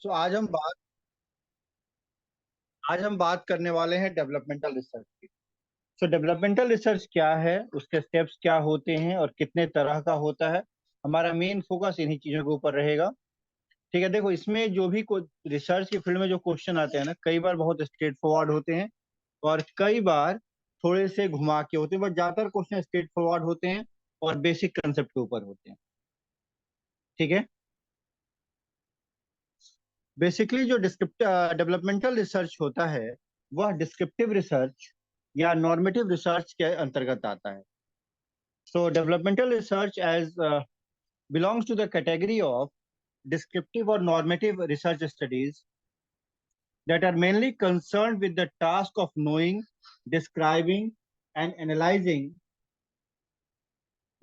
तो आज हम बात करने वाले हैं डेवलपमेंटल रिसर्च की। तो डेवलपमेंटल रिसर्च क्या है, उसके स्टेप्स क्या होते हैं और कितने तरह का होता है। हमारा मेन फोकस इन्हीं चीजों के ऊपर रहेगा। ठीक है, देखो इसमें जो भी रिसर्च की फील्ड में जो क्वेश्चन आते हैं ना, कई बार बहुत स्ट्रेट फॉरवर्ड होते हैं और कई बार थोड़े से घुमा के होते हैं, बट ज्यादातर क्वेश्चन स्ट्रेट फॉरवर्ड होते हैं और बेसिक कंसेप्ट के ऊपर होते हैं। ठीक है, बेसिकली जो डिस्क्रिप्टिव डेवलपमेंटल रिसर्च होता है वह डिस्क्रिप्टिव रिसर्च या नॉर्मेटिव रिसर्च के अंतर्गत आता है। So developmental research as belongs to the category of descriptive or normative research studies that are mainly concerned with the task of knowing, describing, and analyzing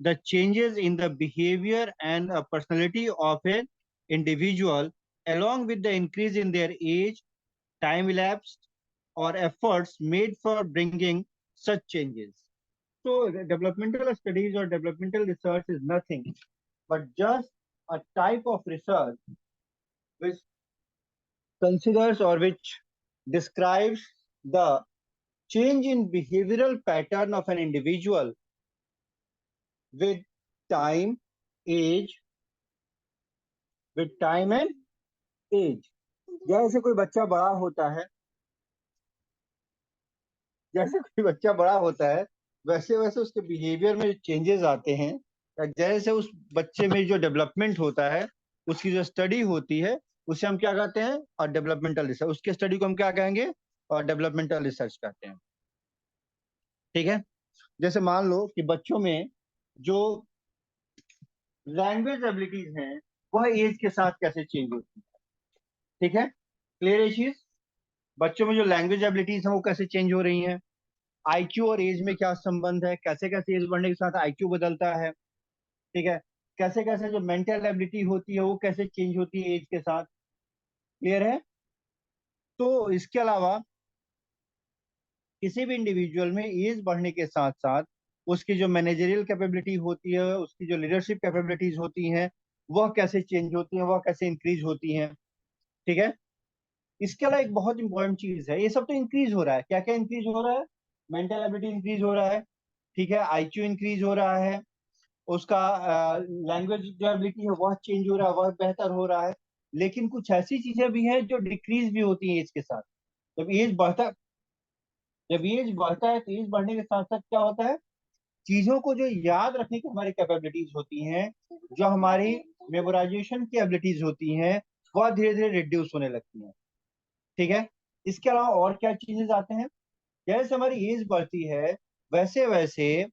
the changes in the behavior and personality of an individual, along with the increase in their age, time elapsed, or efforts made for bringing such changes. So, the developmental studies or developmental research is nothing but just a type of research which considers or which describes the change in behavioral pattern of an individual with time, age, with time and age. जैसे कोई बच्चा बड़ा होता है, जैसे कोई बच्चा बड़ा होता है, वैसे वैसे उसके बिहेवियर में चेंजेस आते हैं, या जैसे उस बच्चे में जो डेवलपमेंट होता है, उसकी जो स्टडी होती है, उसे हम क्या कहते हैं? और डेवलपमेंटल रिसर्च। उसके स्टडी को हम क्या कहेंगे? और डेवलपमेंटल रिसर्च कहते हैं। ठीक है, जैसे मान लो कि बच्चों में जो लैंग्वेज एबिलिटीज हैं वह एज के साथ कैसे चेंज होती है। ठीक है, क्लियर है चीज? बच्चों में जो लैंग्वेज एबिलिटीज हैं वो कैसे चेंज हो रही हैं, आईक्यू और एज में क्या संबंध है, कैसे कैसे एज बढ़ने के साथ आईक्यू बदलता है। ठीक है, कैसे कैसे जो मेंटल एबिलिटी होती है वो कैसे चेंज होती है एज के साथ। क्लियर है? तो इसके अलावा किसी भी इंडिविजुअल में एज बढ़ने के साथ साथ उसकी जो मैनेजरियल कैपेबिलिटी होती है, उसकी जो लीडरशिप कैपेबिलिटीज होती हैं, वह कैसे चेंज होती हैं, वह कैसे इंक्रीज होती हैं। ठीक है, इसके अलावा एक बहुत इंपॉर्टेंट चीज है, ये सब तो इंक्रीज हो रहा है, क्या क्या इंक्रीज हो रहा है? मेंटल एबिलिटी इंक्रीज हो रहा है, ठीक है, आईक्यू इंक्रीज हो रहा है, उसका लैंग्वेज जो एबिलिटी है वह चेंज हो रहा है, वह बेहतर हो रहा है। लेकिन कुछ ऐसी चीजें भी हैं जो डिक्रीज भी होती हैं एज के साथ। जब एज बढ़ता जब एज बढ़ता है तो एज बढ़ने के साथ साथ क्या होता है? चीजों को जो याद रखने की हमारी कैपेबिलिटीज होती हैं, जो हमारी मेमोराइजेशन की एबिलिटीज होती हैं, वह धीरे धीरे रिड्यूस होने लगती हैं। ठीक है, इसके अलावा और क्या चीजें आते हैं? जैसे हमारी एज बढ़ती है वैसे वैसे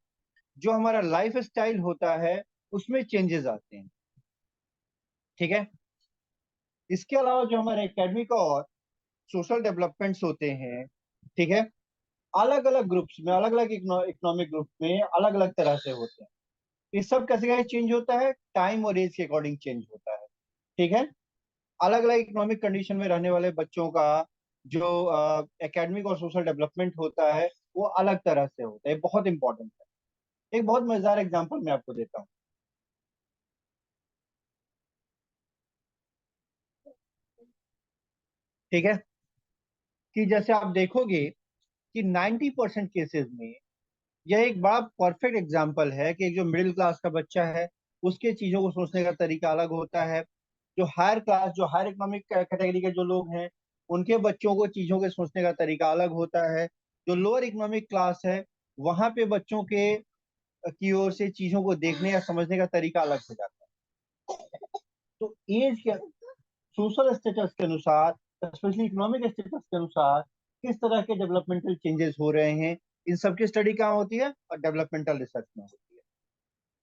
जो हमारा लाइफ स्टाइल होता है उसमें चेंजेस आते हैं। ठीक है, इसके अलावा जो हमारे एकेडमिक और सोशल डेवलपमेंट्स होते हैं, ठीक है, अलग अलग ग्रुप्स में, अलग अलग इकोनॉमिक ग्रुप में अलग अलग तरह से होते हैं। ये सब कैसे कैसे चेंज होता है? टाइम और एज के अकॉर्डिंग चेंज होता है। ठीक है, अलग अलग इकोनॉमिक कंडीशन में रहने वाले बच्चों का जो एकेडमिक और सोशल डेवलपमेंट होता है वो अलग तरह से होता है, बहुत इंपॉर्टेंट है। एक बहुत मजेदार एग्जांपल मैं आपको देता हूँ। ठीक है, कि जैसे आप देखोगे कि 90% केसेस में यह एक बड़ा परफेक्ट एग्जाम्पल है कि एक जो मिडिल क्लास का बच्चा है उसके चीजों को सोचने का तरीका अलग होता है। जो हायर क्लास, जो हायर इकोनॉमिक कैटेगरी के जो लोग हैं, उनके बच्चों को चीजों के सोचने का तरीका अलग होता है। जो लोअर इकोनॉमिक क्लास है, वहां पे बच्चों के की ओर से चीजों को देखने या समझने का तरीका अलग हो जाता है। तो एज के, सोशल स्टेटस के अनुसार, स्पेशली इकोनॉमिक स्टेटस के अनुसार किस तरह के डेवलपमेंटल चेंजेस हो रहे हैं, इन सब की स्टडी कहाँ होती है? और डेवलपमेंटल रिसर्च में होती है।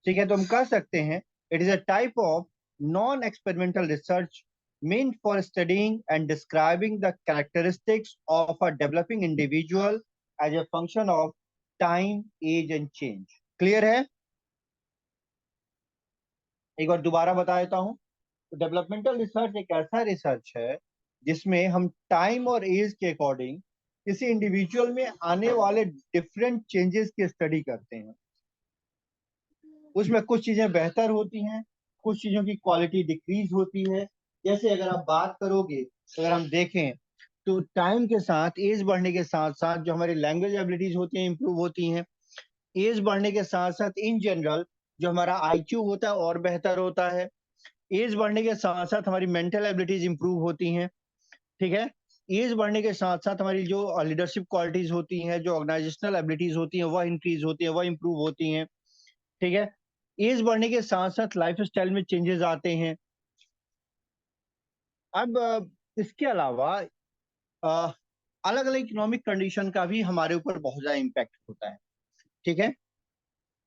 ठीक है, तो हम कह सकते हैं it is a type of non experimental research meant for studying and describing the characteristics of a developing individual as a function of time, age and change. Clear है? एक बार दोबारा बता देता हूं। तो डेवलपमेंटल रिसर्च एक ऐसा रिसर्च है जिसमें हम टाइम और एज के अकॉर्डिंग किसी इंडिविजुअल में आने वाले डिफरेंट चेंजेस की स्टडी करते हैं। उसमें कुछ चीजें बेहतर होती हैं, कुछ चीजों की क्वालिटी डिक्रीज होती है, जैसे अगर आप बात करोगे, अगर हम देखें तो टाइम के साथ, एज बढ़ने के साथ साथ जो हमारी लैंग्वेज एबिलिटीज होती हैं इंप्रूव होती हैं। एज बढ़ने के साथ साथ इन जनरल जो हमारा आईक्यू होता है और बेहतर होता है। एज बढ़ने के साथ साथ हमारी मेंटल एबिलिटीज इंप्रूव होती हैं। ठीक है। एज बढ़ने के साथ साथ हमारी जो लीडरशिप क्वालिटीज होती हैं, जो ऑर्गेनाइजेशनल एबिलिटीज होती हैं, वह इंक्रीज होती हैं, वह इंप्रूव होती हैं। ठीक है। एज बढ़ने के साथ साथ लाइफ स्टाइल में चेंजेस आते हैं। अब इसके अलावा अलग अलग इकोनॉमिक कंडीशन का भी हमारे ऊपर बहुत ज्यादा इम्पैक्ट होता है। ठीक है।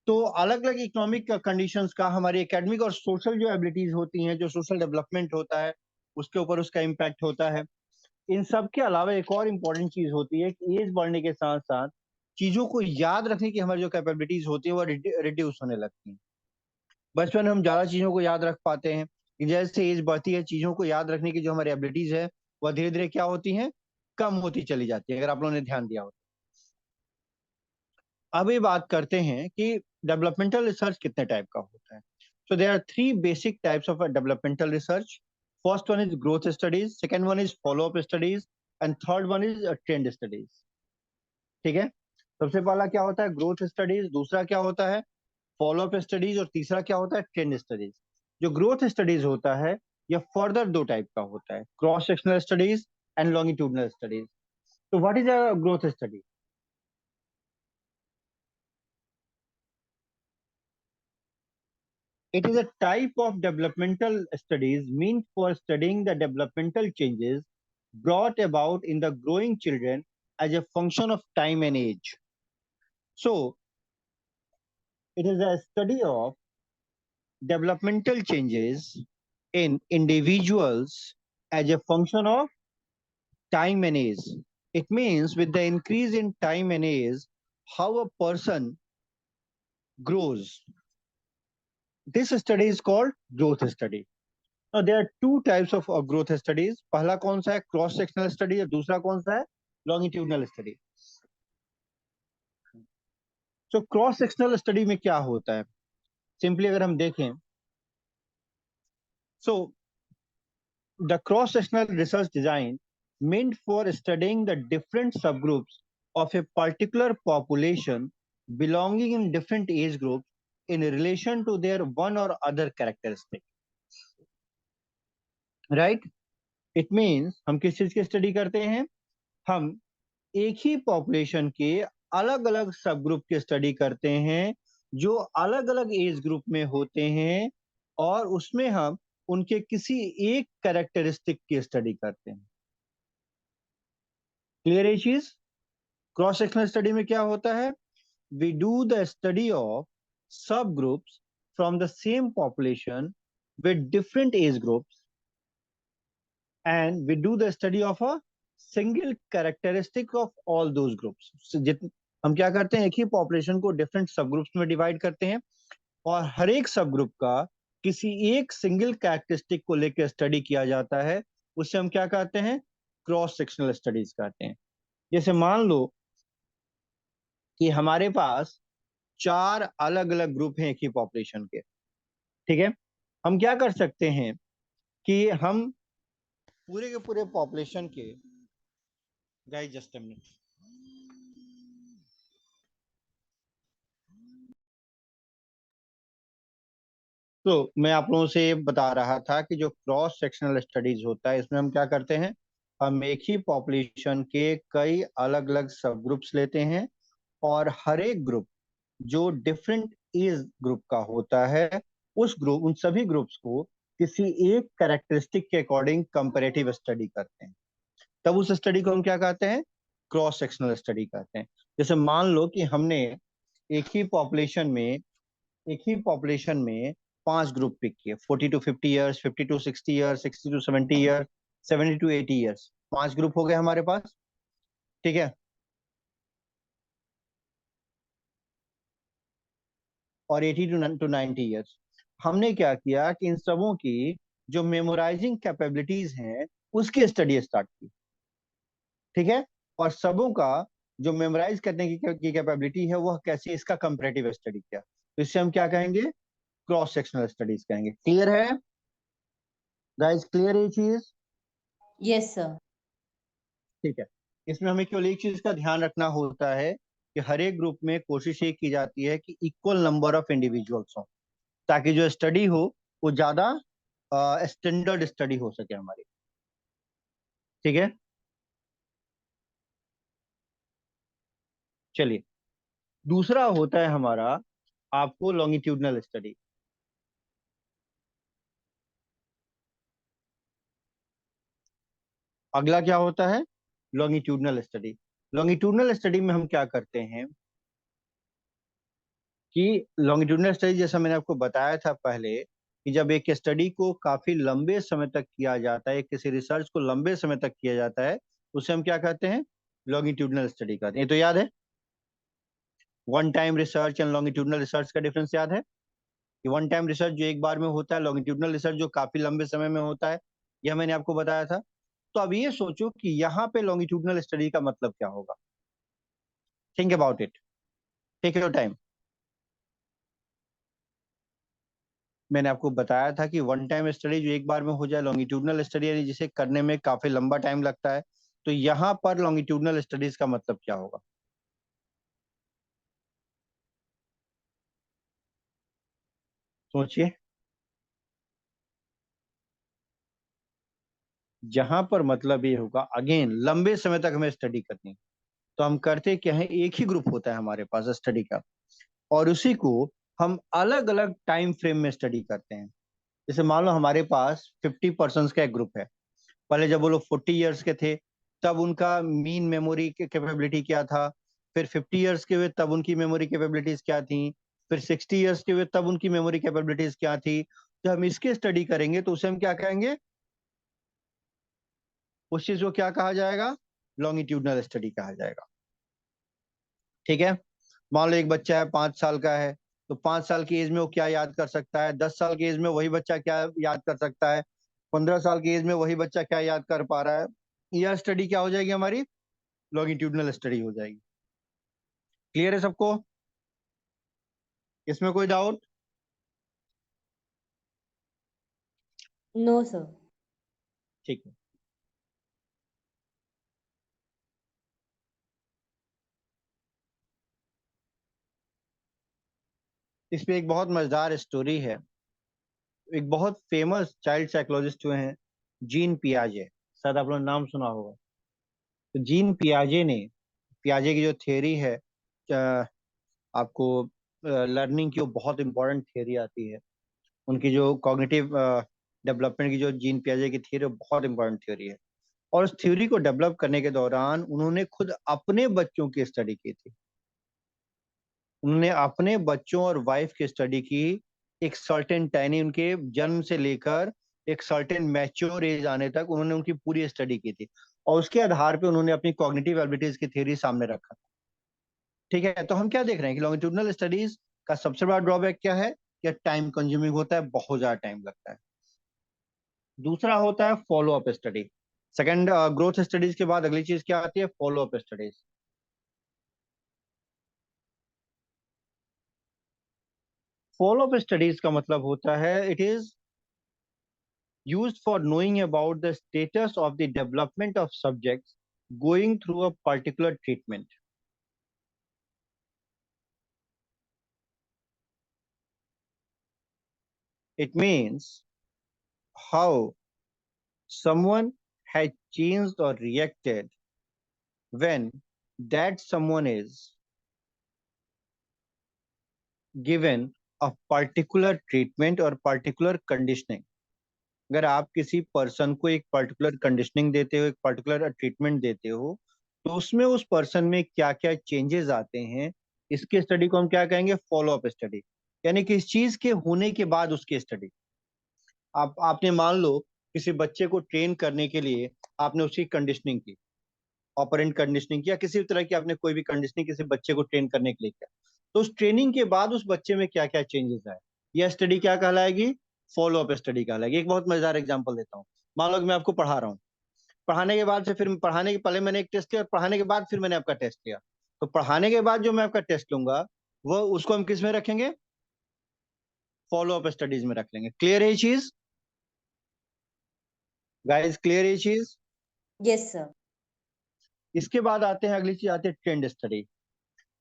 तो अलग अलग इकोनॉमिक कंडीशंस का हमारी एकेडमिक और सोशल जो एबिलिटीज होती हैं, जो सोशल डेवलपमेंट होता है, उसके ऊपर उसका इम्पैक्ट होता है। इन सब के अलावा एक और इम्पोर्टेंट चीज होती है कि एज बढ़ने के साथ साथ चीजों को याद रखने की हमारी जो कैपेबिलिटीज होती है वो रिड्यूस होने लगती हैं। बचपन में हम ज्यादा चीजों को याद रख पाते हैं, जैसे एज बढ़ती है चीजों को याद रखने की जो हमारी एबिलिटीज है वह धीरे धीरे क्या होती हैं, कम होती चली जाती है, अगर आप लोगों ने ध्यान दिया हो। अब ये बात करते हैं कि डेवलपमेंटल रिसर्च कितने टाइप का होता है। So there are three basic types of developmental research. First one is growth studies, second one is follow up studies, and third one is trend studies. ठीक है। सबसे पहला क्या होता है, ग्रोथ स्टडीज। दूसरा क्या होता है, फॉलो अप स्टडीज। और तीसरा क्या होता है, ट्रेंड स्टडीज। जो ग्रोथ स्टडीज होता है यह फर्दर दो टाइप का होता है, cross sectional studies and longitudinal studies. तो what is a growth study? It is a type of developmental studies meant for studying the developmental changes brought about in the growing children as a function of time and age. So, it is a study of developmental changes in individuals as a function of time and age. It means with the increase in time and age, how a person grows. This study is called growth study. Now, there are two types of growth studies. पहला कौन सा है, cross sectional study, और दूसरा कौन सा है, longitudinal study. तो क्रॉस सेक्शनल स्टडी में क्या होता है, सिंपली अगर हम देखें, so the cross sectional research design meant for studying the different subgroups of a particular population belonging in different age groups in relation to their one or other characteristic, right? It means हम किस चीज की study करते हैं, हम एक ही population के अलग अलग सब ग्रुप की स्टडी करते हैं जो अलग अलग एज ग्रुप में होते हैं, और उसमें हम उनके किसी एक कैरेक्टरिस्टिक की स्टडी करते हैं। क्लियर है चीज? क्रॉस सेक्शनल स्टडी में क्या होता है, we do the study of sub groups from the same population with different age groups, and we do the study of a single characteristic of all those groups. हम क्या करते हैं, एक ही population को डिफरेंट सब ग्रुप्स में divide करते हैं, और हर एक सब ग्रुप का किसी एक सिंगल कैरेक्टरिस्टिक को लेकर स्टडी किया जाता है। उससे हम क्या कहते हैं, क्रॉस सेक्शनल स्टडीज कहते हैं। जैसे मान लो कि हमारे पास चार अलग अलग ग्रुप हैं एक ही पॉपुलेशन के। ठीक है। हम क्या कर सकते हैं कि हम पूरे के पूरे पॉपुलेशन के, गाइस जस्ट अ मिनट, तो मैं आप लोगों से ये बता रहा था कि जो क्रॉस सेक्शनल स्टडीज होता है, इसमें हम क्या करते हैं, हम एक ही पॉपुलेशन के कई अलग अलग सब ग्रुप्स लेते हैं, और हर एक ग्रुप जो डिफरेंट एज ग्रुप का होता है, उन सभी ग्रुप्स को किसी एक कैरेक्टरिस्टिक के अकॉर्डिंग कंपैरेटिव स्टडी करते हैं। तब उस स्टडी को हम क्या कहते हैं, क्रॉस सेक्शनल स्टडी कहते हैं। जैसे मान लो कि हमने एक ही पॉपुलेशन में एक ही पॉपुलेशन में पांच ग्रुप पिक किए, 40 to 50 years, 50 to 60 years, 60 to 70 years, 70 to 80 years, पांच ग्रुप हो गए हमारे पास। ठीक है। और 80 to 90 ईयर्स। हमने क्या किया कि इन सबों की जो मेमोराइजिंग कैपेबिलिटीज हैं उसकी स्टडी स्टार्ट की। ठीक है। और सबों का जो मेमोराइज करने की कैपेबिलिटी है वह कैसी, इसका कंपैरेटिव स्टडी किया, तो इससे हम क्या कहेंगे, क्रॉस सेक्शनल स्टडीज कहेंगे। क्लियर है? गाइस क्लियर ये चीज? Yes sir. ठीक है। इसमें हमें केवल एक चीज का ध्यान रखना होता है कि हर एक ग्रुप में कोशिश ये की जाती है कि इक्वल नंबर ऑफ इंडिविजुअल्स हो, ताकि जो स्टडी हो वो ज्यादा स्टैंडर्ड स्टडी हो सके हमारी। ठीक है, चलिए। दूसरा होता है हमारा आपको लॉन्गिट्यूडनल स्टडी। अगला क्या होता है? Longitudinal study. लॉन्गिट्यूडनल स्टडी में हम क्या करते हैं कि लॉन्गिट्यूडनल स्टडी, जैसा मैंने आपको बताया था पहले, कि जब एक स्टडी को काफी लंबे समय तक किया जाता है, किसी रिसर्च को लंबे समय तक किया जाता है, उसे हम क्या कहते हैं? लॉन्गिट्यूडनल स्टडी कहते हैं। ये तो याद है, one time research and longitudinal research का डिफरेंस याद है? कि वन टाइम रिसर्च जो एक बार में होता है, लॉन्गिट्यूडनल रिसर्च जो काफी लंबे समय में होता है, यह मैंने आपको बताया था। तो अब ये सोचो कि यहाँ पे लॉन्गिट्यूडनल स्टडी का मतलब क्या होगा। Think about it, take your time. मैंने आपको बताया था कि वन टाइम स्टडी जो एक बार में हो जाए, लॉन्गिट्यूडनल स्टडी यानी जिसे करने में काफी लंबा टाइम लगता है। तो यहाँ पर लॉन्गिट्यूडनल स्टडीज का मतलब क्या होगा? सोचिए। जहां पर मतलब ये होगा, अगेन लंबे समय तक हमें स्टडी करनी है, तो हम करते क्या है, एक ही ग्रुप होता है हमारे पास स्टडी का, और उसी को हम अलग अलग टाइम फ्रेम में स्टडी करते हैं। जैसे मान लो हमारे पास 50 पर्सन का एक ग्रुप है। पहले जब वो लोग 40 ईयर्स के थे, तब उनका मीन मेमोरी कैपेबिलिटी क्या था। फिर 50 ईयर्स के हुए तब उनकी मेमोरी कैपेबिलिटीज क्या थी। फिर 60 ईयर्स के हुए तब उनकी मेमोरी कैपेबिलिटीज क्या थी। जब हम इसके स्टडी करेंगे तो उसे हम क्या कहेंगे? उस चीज को क्या कहा जाएगा? लॉन्गिट्यूडनल स्टडी कहा जाएगा। ठीक है। मान लो एक बच्चा है, 5 साल का है, तो 5 साल की एज में वो क्या याद कर सकता है? 10 साल की एज में वही बच्चा क्या याद कर सकता है? 15 साल की एज में वही बच्चा क्या याद कर पा रहा है? यह स्टडी क्या हो जाएगी हमारी? लॉन्गिट्यूडनल स्टडी हो जाएगी। क्लियर है सबको? इसमें कोई डाउट? No sir. ठीक है। इसमें एक बहुत मजेदार स्टोरी है। एक बहुत फेमस चाइल्ड साइकोलॉजिस्ट हुए हैं, जीन पियाजे। शायद आप लोगों ने नाम सुना होगा। तो जीन पियाजे ने, पियाजे की जो थ्योरी है, आपको लर्निंग की वो बहुत इंपॉर्टेंट थ्योरी आती है। उनकी जो कॉग्निटिव डेवलपमेंट की जो जीन पियाजे की थ्योरी, बहुत इंपॉर्टेंट थ्योरी है। और उस थ्योरी को डेवलप करने के दौरान उन्होंने खुद अपने बच्चों की स्टडी की थी। उन्होंने अपने बच्चों और वाइफ की स्टडी की। एक सर्टेन टाइम, उनके जन्म से लेकर एक सर्टेन मैच्योर एज आने तक उन्होंने उनकी पूरी स्टडी की थी। और उसके आधार पे उन्होंने अपनी कॉग्निटिव एबिलिटीज की थ्योरी सामने रखा। ठीक है, तो हम क्या देख रहे हैं कि लॉन्गिट्यूडनल स्टडीज का सबसे बड़ा ड्रॉबैक क्या है? कि टाइम कंज्यूमिंग होता है, बहुत ज्यादा टाइम लगता है। दूसरा होता है follow up study. Second, growth studies के बाद अगली चीज क्या आती है? Follow up studies. Follow up studies का मतलब होता है, it is used for knowing about the status of the development of subjects going through a particular treatment. It means how someone had changed or reacted when that someone is given a particular treatment or particular conditioning. अगर आप किसी person को एक particular conditioning देते हो, एक particular treatment देते हो, तो उसमें उस पर्सन में क्या क्या चेंजेस आते हैं, इसके स्टडी को हम क्या कहेंगे? Follow up study. यानी कि इस चीज के होने के बाद उसकी स्टडी। आपने मान लो किसी बच्चे को ट्रेन करने के लिए आपने उसकी कंडीशनिंग की, ऑपरेंट कंडीशनिंग किया, किसी भी तरह की आपने कोई भी कंडीशनिंग किसी बच्चे को ट्रेन करने के लिए किया, तो उस ट्रेनिंग के बाद उस बच्चे में क्या क्या चेंजेस आए, यह स्टडी क्या कहलाएगी? फॉलो अप स्टडी कहलाएगी। एक बहुत मजेदार एग्जांपल देता हूँ। मान लो कि मैं आपको पढ़ा रहा हूँ, पढ़ाने के बाद से फिर पढ़ाने के पहले मैंने एक टेस्ट लिया, और पढ़ाने के बाद फिर मैंने आपका टेस्ट लिया। तो पढ़ाने के बाद जो मैं आपका टेस्ट लूंगा, वो उसको हम किस में रखेंगे? फॉलो अप स्टडीज में रख लेंगे। क्लियर है ये चीज? गाइस क्लियर ये चीज? Yes, sir. इसके बाद आते हैं, अगली चीज आती है trend study.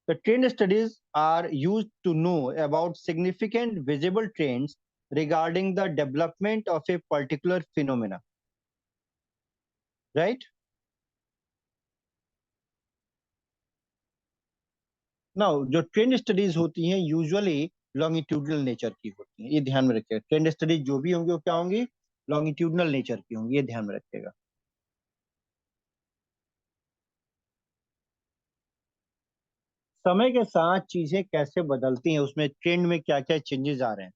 The trend studies are used to know about significant visible trends regarding the development of a particular phenomena, right? Now, जो ट्रेंड स्टडीज होती हैं यूजुअली लॉन्गिट्यूडनल नेचर की होती हैं, ये ध्यान में रखिएगा। ट्रेंड स्टडीज जो भी होंगी वो क्या होंगी? लॉन्गिट्यूडनल नेचर की होंगी, ये ध्यान में रखिएगा। समय के साथ चीजें कैसे बदलती हैं, उसमें ट्रेंड में क्या क्या चेंजेस आ रहे हैं,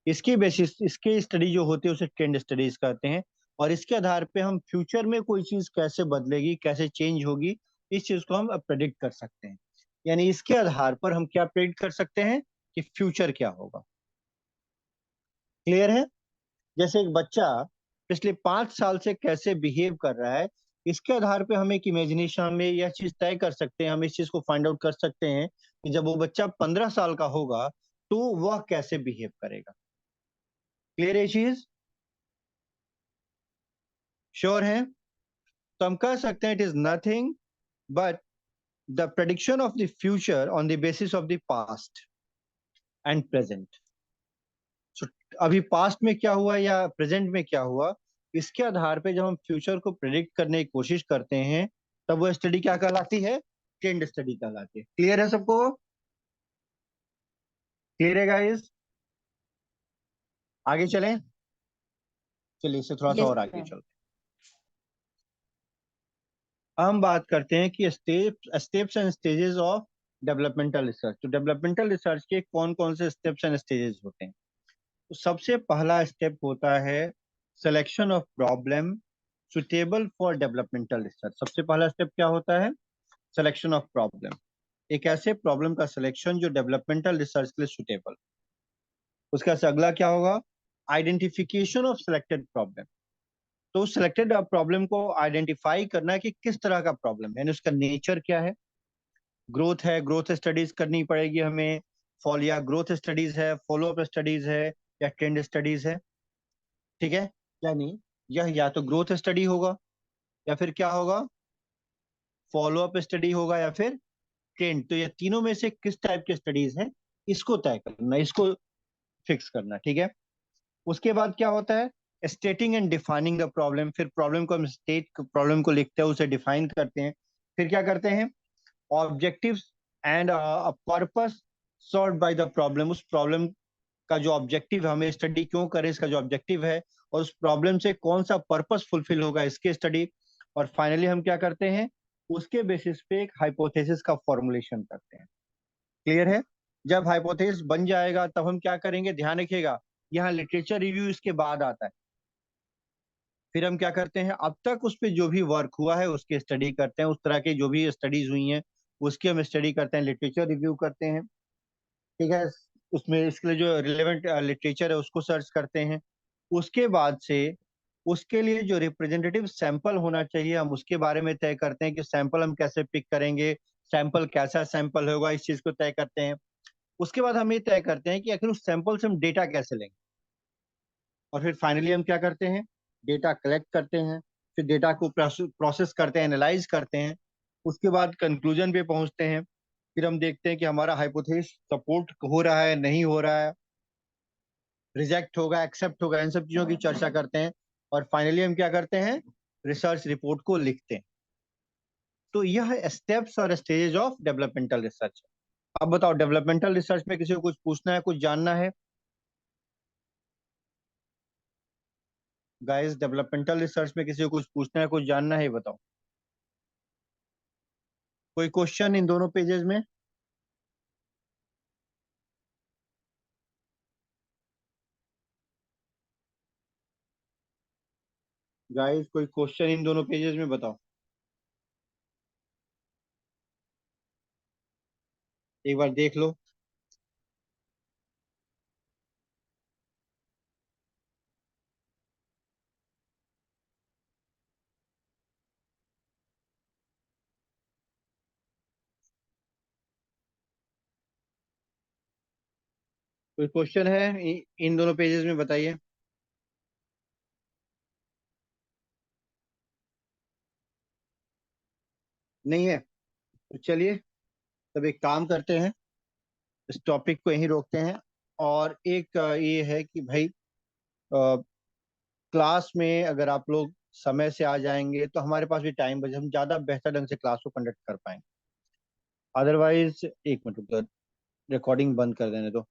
इसकी बेसिस, इसके स्टडी जो होती है उसे ट्रेंड स्टडीज कहते हैं। और इसके आधार पे हम फ्यूचर में कोई चीज कैसे बदलेगी, कैसे चेंज होगी, इस चीज को हम प्रेडिक्ट कर सकते हैं। यानी इसके आधार पर हम क्या प्रेडिक्ट कर सकते हैं कि फ्यूचर क्या होगा। क्लियर है? जैसे एक बच्चा पिछले 5 साल से कैसे बिहेव कर रहा है, इसके आधार पे हम एक इमेजिनेशन में यह चीज तय कर सकते हैं, हम इस चीज को फाइंड आउट कर सकते हैं कि जब वो बच्चा 15 साल का होगा तो वह कैसे बिहेव करेगा। क्लियर है ये चीज? श्योर है? तो हम कह सकते हैं it is nothing but the prediction of the future on the basis of the past and present. अभी पास्ट में क्या हुआ या प्रेजेंट में क्या हुआ, इसके आधार पे जब हम फ्यूचर को प्रेडिक्ट करने की कोशिश करते हैं, तब वो स्टडी क्या कहलाती है? ट्रेंड स्टडी कहलाती है। क्लियर है सबको? क्लियर है गाइस? आगे चलें? चलिए इससे थोड़ा सा Yes, और आगे sir. चलते हैं। हम बात करते हैं कि steps and stages of developmental research. तो डेवलपमेंटल रिसर्च के कौन कौन से स्टेप्स एंड स्टेजेस होते हैं? तो सबसे पहला स्टेप होता है selection of problem suitable for developmental research. सबसे पहला स्टेप क्या होता है? Selection of problem. एक ऐसे प्रॉब्लम का सिलेक्शन जो डेवलपमेंटल रिसर्च के लिए सुटेबल। उसका से अगला क्या होगा? Identification of selected problem. तो उस सिलेक्टेड प्रॉब्लम को आइडेंटिफाई करना है कि किस तरह का प्रॉब्लम है, यानी उसका नेचर क्या है। ग्रोथ है, ग्रोथ स्टडीज करनी पड़ेगी हमें। फॉल या ग्रोथ स्टडीज है, फॉलो अप स्टडीज है, या ट्रेंड स्टडीज है। ठीक है? यानी यह या तो ग्रोथ स्टडी होगा, या फिर क्या होगा? फॉलो अप स्टडी होगा, या फिर ट्रेंड। तो ये तीनों में से किस टाइप की स्टडीज है, इसको तय करना, इसको फिक्स करना। ठीक है? उसके बाद क्या होता है? स्टेटिंग एंड डिफाइनिंग द प्रॉब्लम। फिर प्रॉब्लम को हम स्टेट, प्रॉब्लम को लिखते हैं, उसे डिफाइन करते हैं। फिर क्या करते हैं? Objectives and purpose solve by the problem. उस प्रॉब्लम का जो ऑब्जेक्टिव है, हमें स्टडी क्यों करें, इसका जो ऑब्जेक्टिव है, और उस प्रॉब्लम से कौन सा पर्पस फुलफिल होगा, इसके स्टडी। और फाइनली हम क्या करते हैं? उसके बेसिस पे एक हाइपोथेसिस का फॉर्मुलेशन करते हैं। क्लियर है? जब हाइपोथेसिस बन जाएगा तब हम क्या करेंगे, ध्यान रखिएगा, यहाँ लिटरेचर रिव्यू इसके बाद आता है। फिर हम क्या करते हैं, अब तक उस पर जो भी वर्क हुआ है उसकी स्टडी करते हैं, उस तरह की जो भी स्टडीज हुई हैं उसकी हम स्टडी करते हैं, लिटरेचर रिव्यू करते हैं। ठीक है? उसमें इसके लिए जो रिलेवेंट लिटरेचर है उसको सर्च करते हैं। उसके बाद से उसके लिए जो रिप्रेजेंटेटिव सैंपल होना चाहिए, हम उसके बारे में तय करते हैं कि सैंपल हम कैसे पिक करेंगे, सैंपल कैसा सैंपल होगा, इस चीज को तय करते हैं। उसके बाद हम ये तय करते हैं कि आखिर उस सैंपल से हम डेटा कैसे लेंगे। और फिर फाइनली हम क्या करते हैं? डेटा कलेक्ट करते हैं, फिर डेटा को प्रोसेस करते हैं, एनालाइज करते हैं। उसके बाद कंक्लूजन पे पहुंचते हैं। फिर हम देखते हैं कि हमारा हाइपोथेसिस सपोर्ट हो रहा है, नहीं हो रहा है, रिजेक्ट होगा, एक्सेप्ट होगा, इन सब चीजों की चर्चा करते हैं। और फाइनली हम क्या करते हैं? रिसर्च रिपोर्ट को लिखते हैं। तो यह स्टेप्स और स्टेजेस ऑफ डेवलपमेंटल रिसर्च। अब बताओ, डेवलपमेंटल रिसर्च में किसी को कुछ पूछना है, कुछ जानना है? गाइस, डेवलपमेंटल रिसर्च में किसी को कुछ पूछना है, कुछ जानना है, बताओ। कोई क्वेश्चन इन दोनों पेजेस में? गाइस, कोई क्वेश्चन इन दोनों पेजेस में, बताओ। एक बार देख लो। कोई क्वेश्चन है इन दोनों पेजेस में, बताइए। नहीं है तो चलिए, तब एक काम करते हैं, इस टॉपिक को यहीं रोकते हैं। और एक ये है कि भाई, क्लास में अगर आप लोग समय से आ जाएंगे तो हमारे पास भी टाइम बचे, हम ज़्यादा बेहतर ढंग से क्लास को कंडक्ट कर पाएंगे। अदरवाइज, एक मिनट, रिकॉर्डिंग बंद कर देने दो।